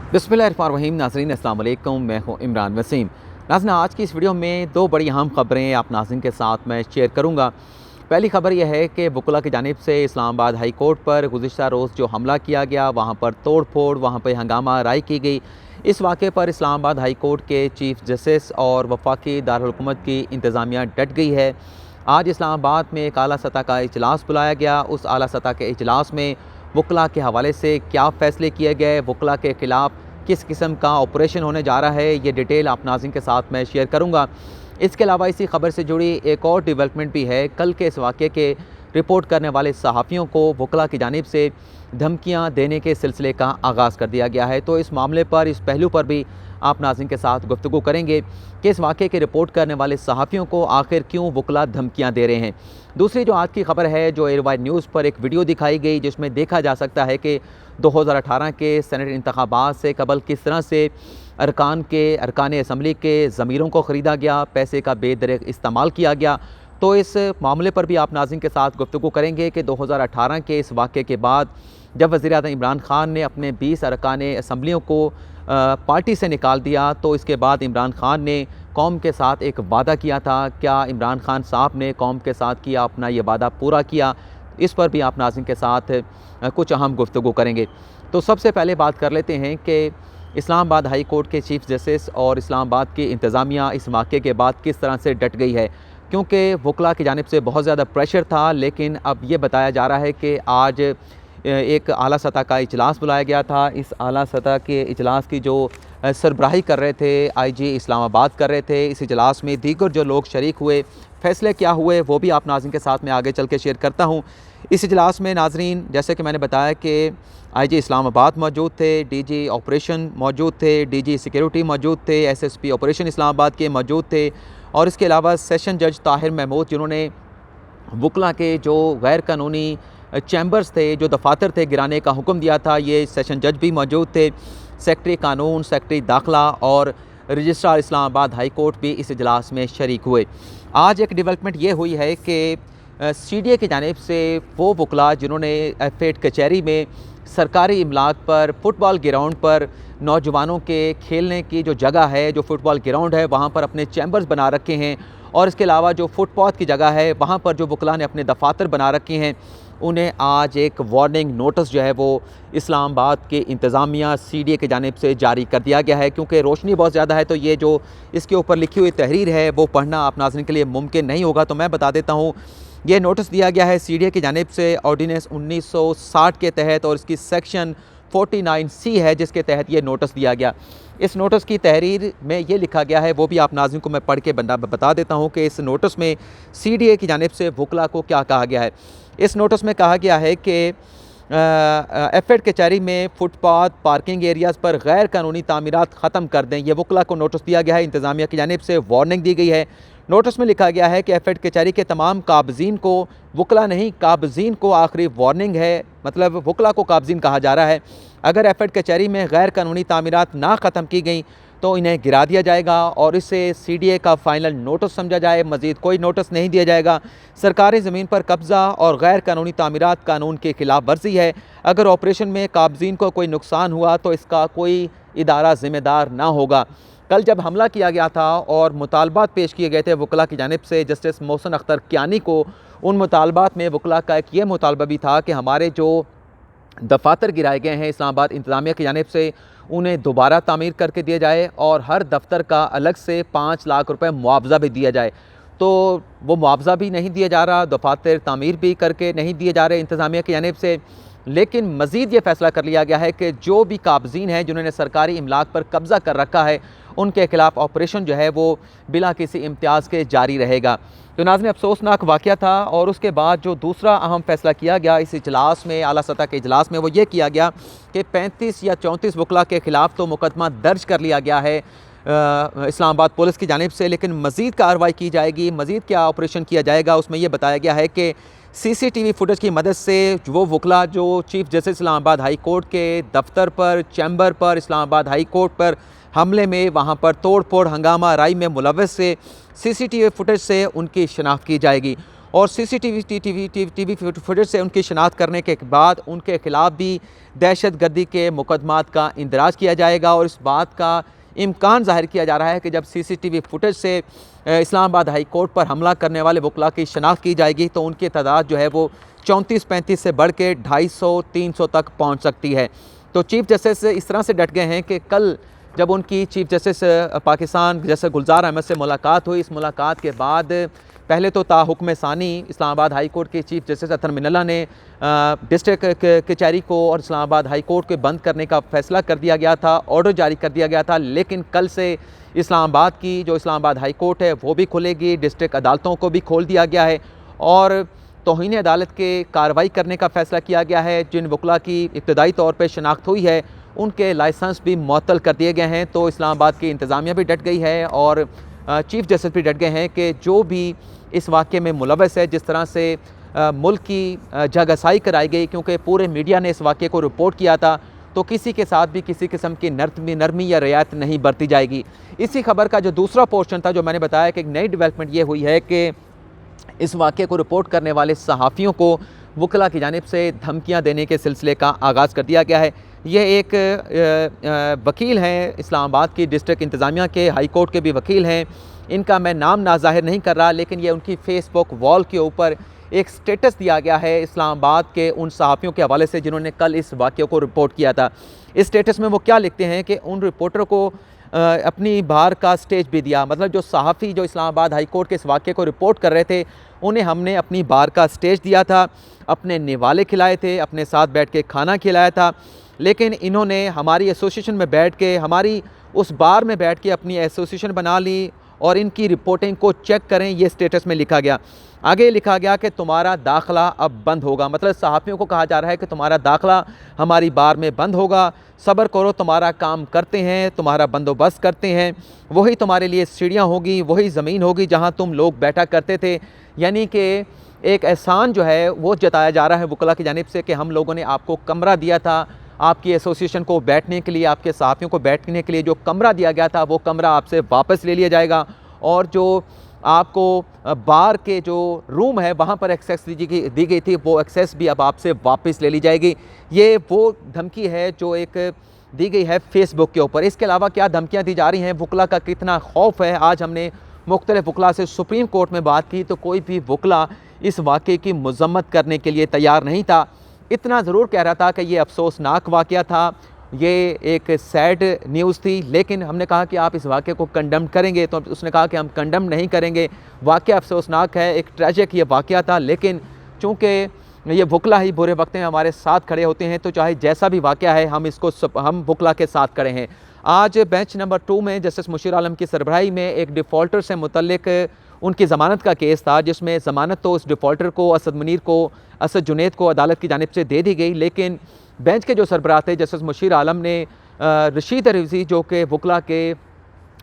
बिस्मिल्लाहिर्रहमानिर्रहीम। नाज़रीन अस्सलाम वालेकुम, मैं हूँ इमरान वसीम। नाज़रीन, आज की इस वीडियो में दो बड़ी अहम ख़बरें आप नाज़रीन के साथ मैं शेयर करूँगा। पहली ख़बर यह है कि वकला की जानिब से इस्लामाबाद हाई कोर्ट पर गुज़िश्ता रोज़ जो हमला किया गया, वहाँ पर तोड़ फोड़, वहाँ पर हंगामा आराई की गई। इस वाक़े पर इस्लामाबाद हाई कोर्ट के चीफ जस्टिस और वफाकी दारुल हुकूमत की इंतज़ामिया डट गई है। आज इस्लामाबाद में एक आला सतह का इजलास बुलाया गया। उस आला सतह के इजलास में वकला के हवाले से क्या फ़ैसले किए गए, वकला के ख़िलाफ़ किस किस्म का ऑपरेशन होने जा रहा है, ये डिटेल आप नाज़रीन के साथ मैं शेयर करूँगा। इसके अलावा इसी खबर से जुड़ी एक और डेवलपमेंट भी है। कल के इस वाक़े के रिपोर्ट करने वाले सहाफ़ियों को वकला की जानिब से धमकियाँ देने के सिलसिले का आगाज़ कर दिया गया है। तो इस मामले पर, इस पहलू पर भी आप नाज़रीन के साथ गुफ्तगू करेंगे कि इस वाक़े की रिपोर्ट करने वाले सहाफ़ियों को आखिर क्यों वकला धमकियाँ दे रहे हैं। दूसरी जो आज की खबर है, जो एयरवाइड न्यूज़ पर एक वीडियो दिखाई गई जिसमें देखा जा सकता है कि 2018 के सेनेट इंतखाबात से कबल किस तरह से अरकान असम्बली के ज़मीरों को ख़रीदा गया, पैसे का बेदरेग इस्तेमाल किया गया। तो इस मामले पर भी आप नाज़रीन के साथ गुफ्तगू करेंगे कि 2018 के इस वाक़े के बाद जब वज़ीर-ए-आज़म इमरान ख़ान ने अपने 20 अरकान असम्बलियों को पार्टी से निकाल दिया, तो इसके बाद इमरान ख़ान ने कौम के साथ एक वादा किया था। क्या इमरान ख़ान साहब ने कौम के साथ किया अपना ये वादा पूरा किया? इस पर भी आप नाज़रीन के साथ कुछ अहम गुफ्तगू करेंगे। तो सबसे पहले बात कर लेते हैं कि इस्लामाबाद हाई कोर्ट के चीफ जस्टिस और इस्लामाबाद की इंतज़ामिया इस वाक़े के बाद किस तरह से डट गई है, क्योंकि वकला की जानिब से बहुत ज़्यादा प्रेशर था। लेकिन अब ये बताया जा रहा है कि आज एक आला सतह का इजलास बुलाया गया था। इस आला सतह के इजलास की जो सरबराही कर रहे थे IG इस्लामाबाद कर रहे थे। इस इजलास में दीगर जो लोग शरीक हुए, फ़ैसले क्या हुए, वो भी आप नाज़रीन के साथ मैं आगे चल के शेयर करता हूँ। इस इजलास में नाज़रीन, जैसे कि मैंने बताया कि IG इस्लामाबाद मौजूद थे, DG ऑपरेशन मौजूद थे, DG सिक्योरिटी मौजूद थे, SSP ऑपरेशन इस्लामाबाद के मौजूद थे, और इसके अलावा सेशन जज ताहिर महमूद, जिन्होंने वकला के जो गैर कानूनी चैम्बर्स थे, जो दफातर थे, गिराने का हुक्म दिया था, ये सेशन जज भी मौजूद थे। सेक्रेटरी कानून, सेक्रेटरी दाखिला और रजिस्ट्रार इस्लामाबाद हाई कोर्ट भी इस इजलास में शरीक हुए। आज एक डेवलपमेंट ये हुई है कि CDA की जानिब से वो वकला जिन्होंने F8 कचहरी में सरकारी इमलाक पर, फुटबॉल ग्राउंड पर, नौजवानों के खेलने की जो जगह है, जो फुटबॉल ग्राउंड है, वहाँ पर अपने चैम्बर्स बना रखे हैं, और इसके अलावा जो फुटपाथ की जगह है, वहाँ पर जो वकला ने अपने दफातर बना रखे हैं, उन्हें आज एक वार्निंग नोटिस जो है वो इस्लामाबाद के इंतज़ामिया CDA की जानिब से जारी कर दिया गया है। क्योंकि रोशनी बहुत ज़्यादा है, तो ये जो इसके ऊपर लिखी हुई तहरीर है वो पढ़ना आप नाज़रीन के लिए मुमकिन नहीं होगा। तो मैं बता देता हूँ, ये नोटिस दिया गया है CDA की जानिब से ऑर्डिनेंस 1960 के तहत, और इसकी सेक्शन 49C है जिसके तहत ये नोटिस दिया गया। इस नोटिस की तहरीर में ये लिखा गया है, वो भी आप नाज़रीन को मैं पढ़ के बता देता हूँ कि इस नोटिस में CDA की जानिब से वकला को क्या कहा गया है। इस नोटिस में कहा गया है कि F8 कचहरी में फुटपाथ, पार्किंग एरियाज़ पर गैर कानूनी तामीरात ख़त्म कर दें। ये वकला को नोटिस दिया गया है, इंतज़ामिया की जानिब से वार्निंग दी गई है। नोटिस में लिखा गया है कि F8 कचहरी के तमाम काबज़ीन को, वकला नहीं काबज़ीन को आखिरी वार्निंग है, मतलब वकला को काबज़ीन कहा जा रहा है। अगर F8 कचहरी में गैर कानूनी तामीरात ना ख़त्म की गई तो इन्हें गिरा दिया जाएगा, और इसे CDA का फ़ाइनल नोटिस समझा जाए, मज़ीद कोई नोटिस नहीं दिया जाएगा। सरकारी ज़मीन पर कब्ज़ा और गैर कानूनी तामीरात कानून के ख़िलाफ़ वर्जी है। अगर ऑपरेशन में काबज़ीन को कोई नुकसान हुआ तो इसका कोई इदारा ज़िम्मेदार ना होगा। कल जब हमला किया गया था और मुतालबात पेश किए गए थे वकला की जानिब से जस्टिस मोहसिन अख्तर कियानी को, उन मुतालबात में वकला का एक ये मुतालबा भी था कि हमारे जो दफातर गिराए गए हैं इस्लामाबाद इंतज़ामिया की जानिब से, उन्हें दोबारा तामीर करके दिया जाए, और हर दफ्तर का अलग से 5 लाख रुपए मुआवजा भी दिया जाए। तो वो मुआवजा भी नहीं दिया जा रहा, दफातर तामीर भी करके नहीं दिए जा रहे इंतज़ामिया की जानिब से। लेकिन मज़ीद ये फ़ैसला कर लिया गया है कि जो भी काबज़ीन हैं जिन्होंने सरकारी इमलाक पर कब्ज़ा कर रखा है, उनके ख़िलाफ़ ऑपरेशन जो है वो बिला किसी इम्तियाज़ के जारी रहेगा। तो नाज़रीन, अफसोसनाक वाक़या था। और उसके बाद जो दूसरा अहम फ़ैसला किया गया इस इजलास में, आला सतह के इजलास में, वो ये किया गया कि 35 या 34 वकला के ख़िलाफ़ तो मुकदमा दर्ज कर लिया गया है इस्लामाबाद पुलिस की जानिब से, लेकिन मज़ीद कार्रवाई की जाएगी, मज़ीद क्या ऑपरेशन किया जाएगा। उसमें यह बताया गया है कि CCTV फुटेज की मदद से वो वकला जो chief justice Islamabad high court के दफ्तर पर, चैम्बर पर, इस्लामाबाद हाई कोर्ट पर हमले में, वहाँ पर तोड़ फोड़, हंगामा आराई में मुलव्वस से CCTV फुटेज से उनकी शनाख्त की जाएगी। और CCTV फुटेज से उनकी शनाख्त करने के बाद उनके ख़िलाफ़ भी दहशत गर्दी के मुकदमात का इंदराज किया जाएगा। और इस बात का इम्कान ज़ाहिर किया जा रहा है कि जब CCTV फुटेज से इस्लामाबाद हाई कोर्ट पर हमला करने वाले वकला की शनाख्त की जाएगी तो उनकी तादाद जो है वो 34-35 से बढ़ के 250-300 तक पहुँच सकती है। तो चीफ़ जस्टिस इस तरह से डट गए हैं कि कल जब उनकी चीफ़ जस्टिस पाकिस्तान जैसे गुलजार अहमद से मुलाकात हुई, इस मुलाकात के बाद पहले तो ताहुक्म सानी इस्लामाबाद हाई कोर्ट के चीफ़ जस्टिस अतर मिनल्ला ने डिस्ट्रिक्ट कचहरी को और इस्लामाबाद हाई कोर्ट को बंद करने का फ़ैसला कर दिया गया था, ऑर्डर जारी कर दिया गया था। लेकिन कल से इस्लामाबाद हाई कोर्ट है वो भी खुलेगी, डिस्ट्रिक्ट अदालतों को भी खोल दिया गया है और तौहीन अदालत के कार्रवाई करने का फ़ैसला किया गया है। जिन वकला की इब्तदाई तौर पर शनाख्त हुई है उनके लाइसेंस भी मुअत्तल कर दिए गए हैं। तो इस्लामाबाद की इंतज़ामिया भी डट गई है और चीफ़ जस्टिस भी डट गए हैं कि जो भी इस वाक़े में मुलव्वस है, जिस तरह से मुल्क की जगहसाई कराई गई, क्योंकि पूरे मीडिया ने इस वाक़े को रिपोर्ट किया था, तो किसी के साथ भी किसी किस्म की नरमी या रियायत नहीं बरती जाएगी। इसी खबर का जो दूसरा पोर्शन था जो मैंने बताया कि एक नई डेवलपमेंट ये हुई है कि इस वाक़े को रिपोर्ट करने वाले सहाफ़ियों को वकला की जानिब से धमकियाँ देने के सिलसिले का आगाज़ कर दिया गया है। ये एक वकील हैं इस्लामाबाद की डिस्ट्रिक्ट इंतज़ामिया के, हाई कोर्ट के भी वकील हैं। इनका मैं नाम ना ज़ाहिर नहीं कर रहा, लेकिन ये उनकी फ़ेसबुक वॉल के ऊपर एक स्टेटस दिया गया है इस्लामाबाद के उन सहाफ़ियों के हवाले से जिन्होंने कल इस वाक़े को रिपोर्ट किया था। इस स्टेटस में वो क्या लिखते हैं कि उन रिपोर्टर को अपनी बार का स्टेज भी दिया, मतलब जो सहाफ़ी जो इस्लामाबाद हाई कोर्ट के इस वाक़े को रिपोर्ट कर रहे थे उन्हें हमने अपनी बार का स्टेज दिया था, अपने निवाले खिलाए थे, अपने साथ बैठ के खाना खिलाया था, लेकिन इन्होंने हमारी एसोसिएशन में बैठ के, हमारी उस बार में बैठ के अपनी एसोसिएशन बना ली और इनकी रिपोर्टिंग को चेक करें, ये स्टेटस में लिखा गया। आगे लिखा गया कि तुम्हारा दाखिला अब बंद होगा, मतलब सहाफ़ियों को कहा जा रहा है कि तुम्हारा दाखिला हमारी बार में बंद होगा, सब्र करो, तुम्हारा काम करते हैं, तुम्हारा बंदोबस्त करते हैं, वही तुम्हारे लिए सीढ़ियाँ होगी, वही ज़मीन होगी जहाँ तुम लोग बैठा करते थे। यानी कि एक एहसान जो है वो जताया जा रहा है वकला की जानिब से कि हम लोगों ने आपको कमरा दिया था, आपकी एसोसिएशन को बैठने के लिए, आपके सहाफ़ियों को बैठने के लिए जो कमरा दिया गया था वो कमरा आपसे वापस ले लिया जाएगा और जो आपको बार के जो रूम है वहाँ पर एक्सेस दी गई थी वो एक्सेस भी अब आपसे वापस ले ली जाएगी। ये वो धमकी है जो एक दी गई है फेसबुक के ऊपर। इसके अलावा क्या धमकियाँ दी जा रही हैं, वकला का कितना खौफ है, आज हमने मुख्तलिफ वकला से सुप्रीम कोर्ट में बात की तो कोई भी वकला इस वाक़े की मज़म्मत करने के लिए तैयार नहीं था। इतना ज़रूर कह रहा था कि ये अफसोसनाक वाक़या था, ये एक सैड न्यूज़ थी, लेकिन हमने कहा कि आप इस वाक़े को कंडम करेंगे, तो उसने कहा कि हम कंडम नहीं करेंगे, वाक़या अफसोसनाक है, एक ट्रेजिक ये वाक़या था, लेकिन चूँकि ये वकला ही बुरे वक्त में हमारे साथ खड़े होते हैं तो चाहे जैसा भी वाक़या है हम वकला के साथ खड़े हैं। आज बेंच नंबर 2 में जस्टिस मुशीर आलम की सरबराही में एक डिफ़ॉल्टर से मुतल्लिक उनकी ज़मानत का केस था, जिसमें ज़मानत तो उस डिफ़ॉल्टर को असद जुनैद को अदालत की जानिब से दे दी गई, लेकिन बेंच के जो सरबराह थे जस्टिस मुशीर आलम ने रशीद रिज़वी जो कि वकला के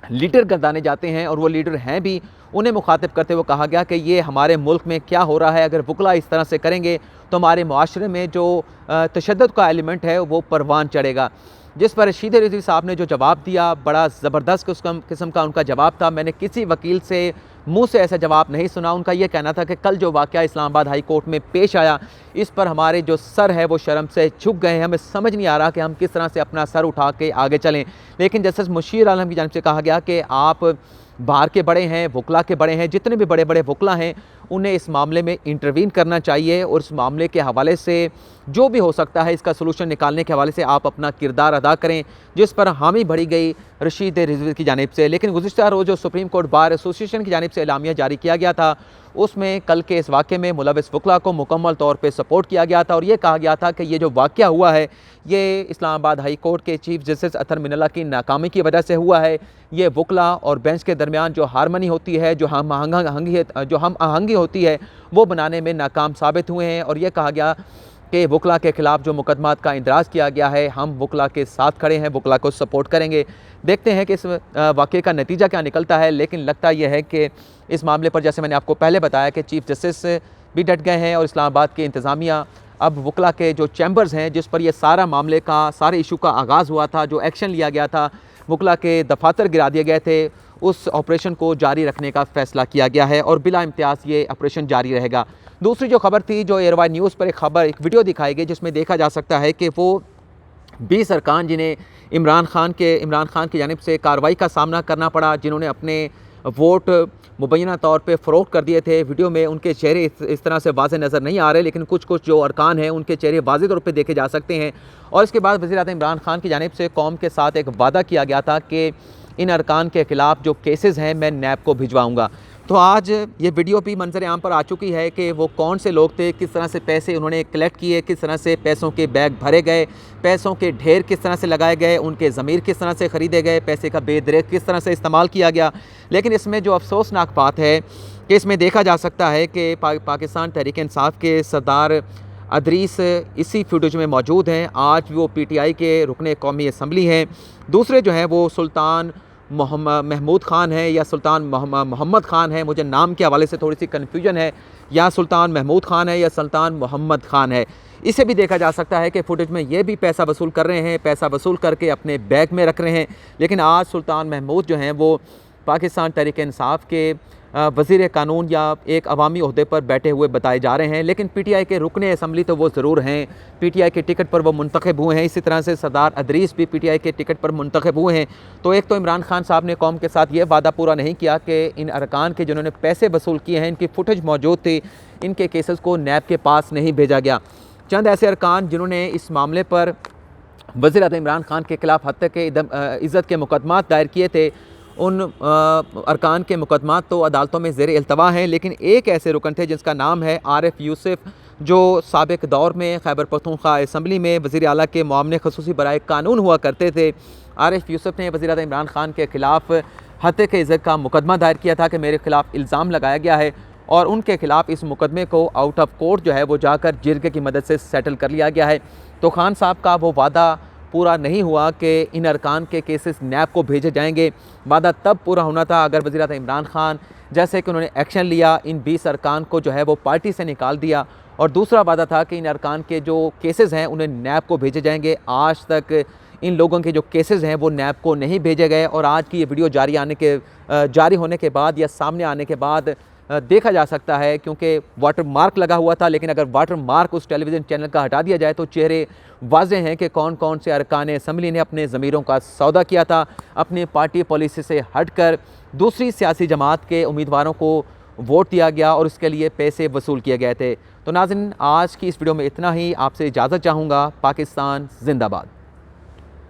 लीडर गर्दाने जाते हैं और वो लीडर हैं भी, उन्हें मुखातिब करते हुए कहा गया कि ये हमारे मुल्क में क्या हो रहा है, अगर वकला इस तरह से करेंगे तो हमारे मुआशरे में जो तशद्दुद का एलिमेंट है वो परवान चढ़ेगा। जिस पर रशीद रिज़वी साहब ने जो जवाब दिया, बड़ा ज़बरदस्त किस्म का उनका जवाब था। मैंने किसी वकील से मुंह से ऐसा जवाब नहीं सुना। उनका ये कहना था कि कल जो वाक़या इस्लामाबाद हाई कोर्ट में पेश आया, इस पर हमारे जो सर है वो शर्म से झुक गए हैं, हमें समझ नहीं आ रहा कि हम किस तरह से अपना सर उठा के आगे चलें। लेकिन जस्टिस मुशीर आलम की जानिब से कहा गया कि आप बाहर के बड़े हैं, वकला के बड़े हैं, जितने भी बड़े बड़े वकला हैं उन्हें इस मामले में इंटरवीन करना चाहिए और इस मामले के हवाले से जो भी हो सकता है इसका सलूशन निकालने के हवाले से आप अपना किरदार अदा करें, जिस पर हामी भरी गई रशीद रिज़वी की जानिब से। लेकिन गुज़िश्ता रोज़ जो सुप्रीम कोर्ट बार एसोसिएशन की जानिब से एलामिया जारी किया गया था उसमें कल के इस वाक़े में मुलव्वस वकला को मुकम्मल तौर पर सपोर्ट किया गया था और ये कहा गया था कि ये जो वाक़या हुआ है ये इस्लामाबाद हाई कोर्ट के चीफ़ जस्टिस अतर मिनल्ला की नाकामी की वजह से हुआ है। ये वकला और बेंच के दरमियान जो हारमनी होती है, जो हम आहंगी होती है, वो बनाने में नाकाम साबित हुए हैं। और ये कहा गया कि वकला के ख़िलाफ़ जो मुकदमात का इंदराज किया गया है, हम वकला के साथ खड़े हैं, वकला को सपोर्ट करेंगे। देखते हैं कि इस वाक़े का नतीजा क्या निकलता है, लेकिन लगता यह है कि इस मामले पर जैसे मैंने आपको पहले बताया कि चीफ़ जस्टिस भी डट गए हैं और इस्लामाबाद की इंतज़ामिया अब वकला के जो चैम्बर्स हैं जिस पर ये सारा मामले का सारे इशू का आगाज़ हुआ था, जो एक्शन लिया गया था, वकला के दफातर गिरा दिए गए थे, उस ऑपरेशन को जारी रखने का फ़ैसला किया गया है और बिला इम्तियाज़ ये ऑपरेशन जारी रहेगा। दूसरी जो खबर थी, जो एयरवाई न्यूज़ पर एक वीडियो दिखाई गई जिसमें देखा जा सकता है कि वो 20 अरकान जिन्हें इमरान खान की जानिब से कार्रवाई का सामना करना पड़ा, जिन्होंने अपने वोट मुबैना तौर पे फ़रोख्त कर दिए थे। वीडियो में उनके चेहरे इस तरह से वाज़े नज़र नहीं आ रहे, लेकिन कुछ जो अरकान हैं उनके चेहरे वाज़े तौर पे देखे जा सकते हैं। और इसके बाद वज़ीर-ए-आज़म इमरान खान की जानिब से कौम के साथ एक वादा किया गया था कि इन अरकान के ख़िलाफ़ जो केसेस हैं मैं नैब को भिजवाऊँगा। तो आज ये वीडियो भी मंजर आम पर आ चुकी है कि वो कौन से लोग थे, किस तरह से पैसे उन्होंने कलेक्ट किए, किस तरह से पैसों के बैग भरे गए, पैसों के ढेर किस तरह से लगाए गए, उनके ज़मीर किस तरह से ख़रीदे गए, पैसे का बेदरेक किस तरह से इस्तेमाल किया गया। लेकिन इसमें जो अफसोसनाक बात है कि इसमें देखा जा सकता है कि पाकिस्तान तहरीक इंसाफ के सरदार अदरीस इसी फुटेज में मौजूद हैं। आज वो PTI के रुकने कौमी असम्बली हैं। दूसरे जो हैं वो सुल्तान महमूद ख़ान है या सुल्तान मोहम्मद ख़ान है, मुझे नाम के हवाले से थोड़ी सी कन्फ्यूजन है, या सुल्तान महमूद ख़ान है या सुल्तान मोहम्मद ख़ान है। इसे भी देखा जा सकता है कि फुटेज में ये भी पैसा वसूल कर रहे हैं, पैसा वसूल करके अपने बैग में रख रहे हैं। लेकिन आज सुल्तान महमूद जो हैं वो पाकिस्तान तहरीक इंसाफ के वज़ीर कानून या एक अवामी ओहदे पर बैठे हुए बताए जा रहे हैं। लेकिन PTI के रुकने असम्बली तो वो ज़रूर हैं, PTI के टिकट पर वो मुंतखब हुए हैं। इसी तरह से सरदार अदरीस भी PTI के टिकट पर मुंतखब हुए हैं। तो एक तो इमरान खान साहब ने कौम के साथ ये वादा पूरा नहीं किया कि इन अरकान के जिन्होंने पैसे वसूल किए हैं, इनकी फुटेज मौजूद थी, इनके केसेस को नैब के पास नहीं भेजा गया। चंद ऐसे अरकान जिन्होंने इस मामले पर वज़ीर-ए-आज़म इमरान खान के ख़िलाफ़ हत्या के इज़्ज़त के मुकदमात दायर किए थे, उन अरकान के मुकदमात तो अदालतों में ज़ेर इल्तवा हैं। लेकिन एक ऐसे रुकन थे जिसका नाम है आरिफ यूसुफ, जो साबिक़ दौर में खैबर पख्तूनख्वा असम्बली में वज़ीर आला के मामले ख़ुसूसी बराए कानून हुआ करते थे। आरिफ यूसुफ ने वज़ीर-ए-आज़म इमरान खान के ख़िलाफ़ हत्या के इज़्ज़त का मुकदमा दायर किया था कि मेरे ख़िलाफ़ इल्ज़ाम लगाया गया है, और उनके ख़िलाफ़ इस मुकदमे को आउट ऑफ कोर्ट जो है वो जाकर जिरगे की मदद से सेटल कर लिया गया है। तो खान साहब का वो वादा पूरा नहीं हुआ कि इन अरकान के केसेस नैब को भेजे जाएंगे। वादा तब पूरा होना था अगर वज़ीर-ए-आज़म इमरान खान जैसे कि उन्होंने एक्शन लिया, इन 20 अरकान को जो है वो पार्टी से निकाल दिया। और दूसरा वादा था कि इन अरकान के जो केसेस हैं उन्हें नैब को भेजे जाएंगे। आज तक इन लोगों के जो केसेस हैं वो नैब को नहीं भेजे गए। और आज की ये वीडियो जारी होने के बाद या सामने आने के बाद देखा जा सकता है, क्योंकि वाटर मार्क लगा हुआ था, लेकिन अगर वाटर मार्क उस टेलीविज़न चैनल का हटा दिया जाए तो चेहरे वाज़े हैं कि कौन कौन से अरकान असम्बली ने अपने ज़मीरों का सौदा किया था, अपनी पार्टी पॉलिसी से हटकर दूसरी सियासी जमात के उम्मीदवारों को वोट दिया गया और उसके लिए पैसे वसूल किए गए थे। तो नाज़रीन, आज की इस वीडियो में इतना ही। आपसे इजाज़त चाहूँगा। पाकिस्तान जिंदाबाद।